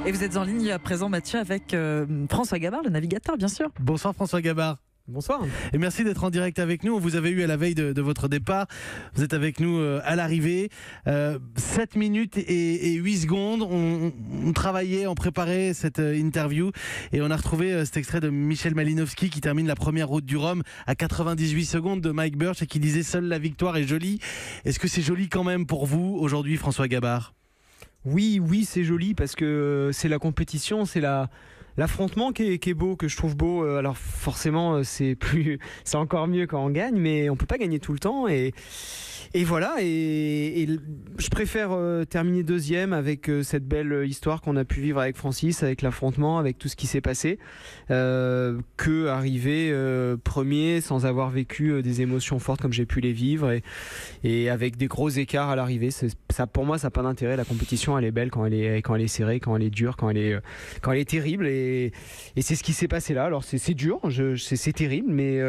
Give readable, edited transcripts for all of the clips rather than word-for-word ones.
Et vous êtes en ligne à présent, Mathieu, avec François Gabard, le navigateur, bien sûr. Bonsoir François Gabard. Bonsoir. Et merci d'être en direct avec nous. On vous avait eu à la veille de votre départ. Vous êtes avec nous à l'arrivée. 7 minutes et 8 secondes. On travaillait, on préparait cette interview et on a retrouvé cet extrait de Michel Malinowski qui termine la première route du Rhum à 98 secondes de Mike Birch et qui disait « Seule la victoire est jolie ». Est-ce que c'est joli quand même pour vous aujourd'hui, François Gabard ? Oui, c'est joli parce que c'est la compétition, c'est l'affrontement qui est beau, que je trouve beau. Alors forcément, c'est encore mieux quand on gagne, mais on peut pas gagner tout le temps. Et voilà. Et je préfère terminer deuxième avec cette belle histoire qu'on a pu vivre avec Francis, avec l'affrontement, avec tout ce qui s'est passé, que arriver premier sans avoir vécu des émotions fortes comme j'ai pu les vivre et avec des gros écarts à l'arrivée. Ça, pour moi, ça n'a pas d'intérêt. La compétition, elle est belle quand elle est serrée, quand elle est dure, quand elle est terrible. Et c'est ce qui s'est passé là. Alors c'est dur, c'est terrible, mais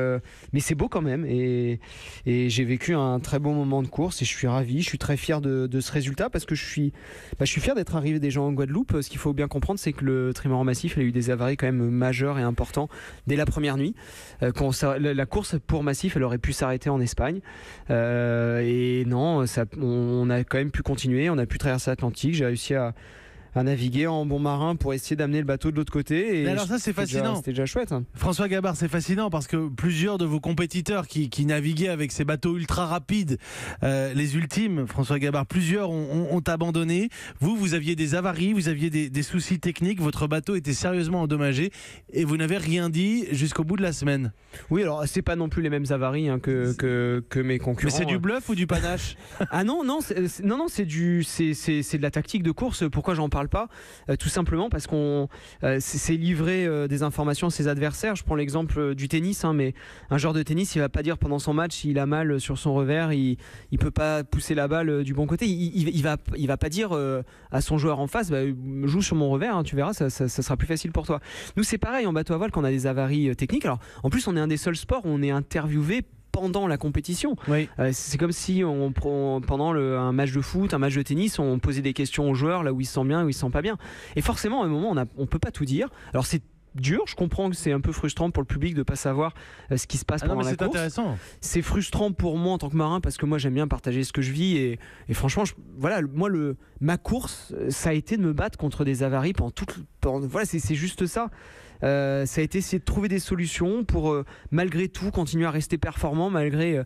c'est beau quand même. Et j'ai vécu un très bon moment de course et je suis ravi, je suis très fier de ce résultat parce que je suis fier d'être arrivé des gens en Guadeloupe. Ce qu'il faut bien comprendre, c'est que le trimaran massif il a eu des avaries quand même majeurs et importants dès la première nuit. La course pour massif, elle aurait pu s'arrêter en Espagne. Et non, on a quand même pu continuer, on a pu traverser l'Atlantique. J'ai réussi à naviguer en bon marin pour essayer d'amener le bateau de l'autre côté. Et alors ça c'est fascinant. C'était déjà chouette. François Gabard, c'est fascinant parce que plusieurs de vos compétiteurs qui naviguaient avec ces bateaux ultra rapides, les ultimes, François Gabard, plusieurs ont abandonné. Vous aviez des avaries, vous aviez des soucis techniques, votre bateau était sérieusement endommagé et vous n'avez rien dit jusqu'au bout de la semaine. Oui, alors c'est pas non plus les mêmes avaries que mes concurrents. Mais c'est du bluff ou du panache? Ah non, c'est de la tactique de course. Pourquoi j'en parle pas? Tout simplement parce qu'on c'est livrer des informations à ses adversaires. Je prends l'exemple du tennis, mais un joueur de tennis, il va pas dire pendant son match il a mal sur son revers, il peut pas pousser la balle du bon côté. Il va pas dire à son joueur en face, joue sur mon revers, tu verras, ça sera plus facile pour toi. Nous c'est pareil en bateau à voile quand on a des avaries techniques. Alors en plus on est un des seuls sports où on est interviewé pendant la compétition. Oui. C'est comme si pendant un match de foot, un match de tennis, on posait des questions aux joueurs là où ils se sentent bien, où ils se sentent pas bien. Et forcément, à un moment, on peut pas tout dire. Alors c'est dur, je comprends que c'est un peu frustrant pour le public de pas savoir ce qui se passe pendant la course. C'est intéressant. C'est frustrant pour moi en tant que marin parce que moi j'aime bien partager ce que je vis et franchement, ma course, ça a été de me battre contre des avaries voilà, c'est juste ça. Ça a été essayer de trouver des solutions pour malgré tout continuer à rester performant malgré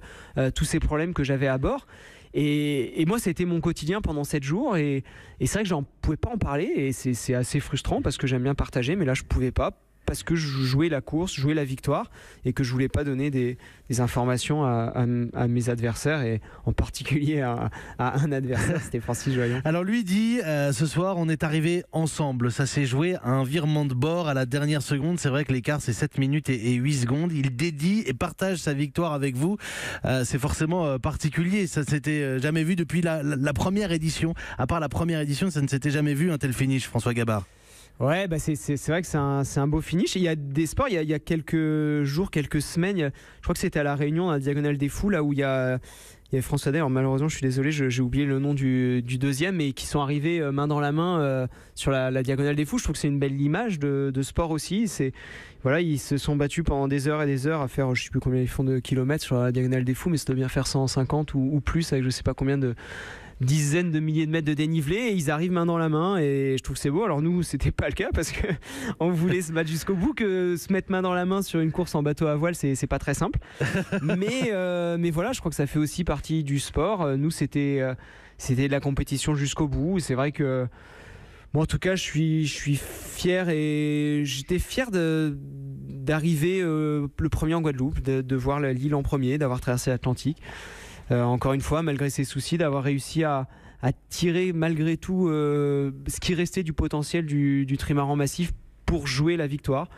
tous ces problèmes que j'avais à bord. Et moi, ça a été mon quotidien pendant 7 jours et c'est vrai que j'en pouvais pas en parler et c'est assez frustrant parce que j'aime bien partager, mais là je pouvais pas parce que je jouais la course, je jouais la victoire et que je voulais pas donner des informations à mes adversaires et en particulier à un adversaire, c'était Francis Joyon. Alors lui dit, ce soir on est arrivé ensemble, ça s'est joué à un virement de bord à la dernière seconde, c'est vrai que l'écart c'est 7 minutes et 8 secondes, il dédie et partage sa victoire avec vous, c'est forcément particulier, ça ne s'était jamais vu depuis la première édition, à part la première édition ça ne s'était jamais vu un tel finish, François Gabard. Ouais, c'est vrai que c'est un beau finish. Et il y a des sports, il y a quelques jours, quelques semaines, je crois que c'était à La Réunion, à la Diagonale des Fous, là où il y avait François Day. Alors malheureusement, je suis désolé, j'ai oublié le nom du deuxième, mais qui sont arrivés main dans la main sur la Diagonale des Fous. Je trouve que c'est une belle image de sport aussi. Voilà, ils se sont battus pendant des heures et des heures à faire, je sais plus combien ils font de kilomètres sur la Diagonale des Fous, mais ça doit bien faire 150 ou plus avec je sais pas combien de dizaines de milliers de mètres de dénivelé et ils arrivent main dans la main et je trouve que c'est beau. Alors nous c'était pas le cas parce que on voulait se battre jusqu'au bout, que se mettre main dans la main sur une course en bateau à voile c'est pas très simple mais voilà, je crois que ça fait aussi partie du sport. Nous c'était de la compétition jusqu'au bout. C'est vrai que moi en tout cas je suis fier et j'étais fier d'arriver le premier en Guadeloupe, de voir l'île en premier, d'avoir traversé l'Atlantique. Encore une fois, malgré ses soucis, d'avoir réussi à tirer malgré tout ce qui restait du potentiel du trimaran massif pour jouer la victoire.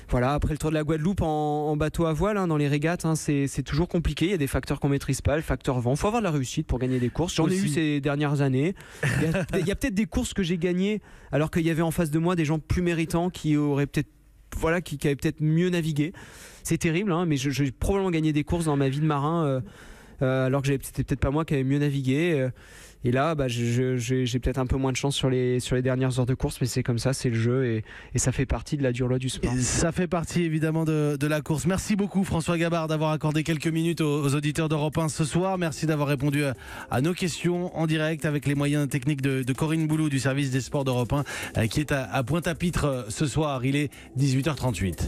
Voilà, après le Tour de la Guadeloupe en bateau à voile, dans les régates, c'est toujours compliqué. Il y a des facteurs qu'on ne maîtrise pas, le facteur vent. Il faut avoir de la réussite pour gagner des courses. J'en ai eu ces dernières années. Il y a peut-être des courses que j'ai gagnées alors qu'il y avait en face de moi des gens plus méritants qui auraient peut-être qui avaient peut-être mieux navigué. C'est terrible, mais j'ai probablement gagné des courses dans ma vie de marin alors que c'était peut-être pas moi qui avais mieux navigué. Et là, j'ai peut-être un peu moins de chance sur les dernières heures de course, mais c'est comme ça, c'est le jeu et ça fait partie de la dure loi du sport. Et ça fait partie évidemment de la course. Merci beaucoup François Gabard d'avoir accordé quelques minutes aux auditeurs d'Europe 1 ce soir. Merci d'avoir répondu à nos questions en direct avec les moyens techniques de Corinne Boulou du service des sports d'Europe 1 qui est à Pointe-à-Pitre ce soir. Il est 18h38.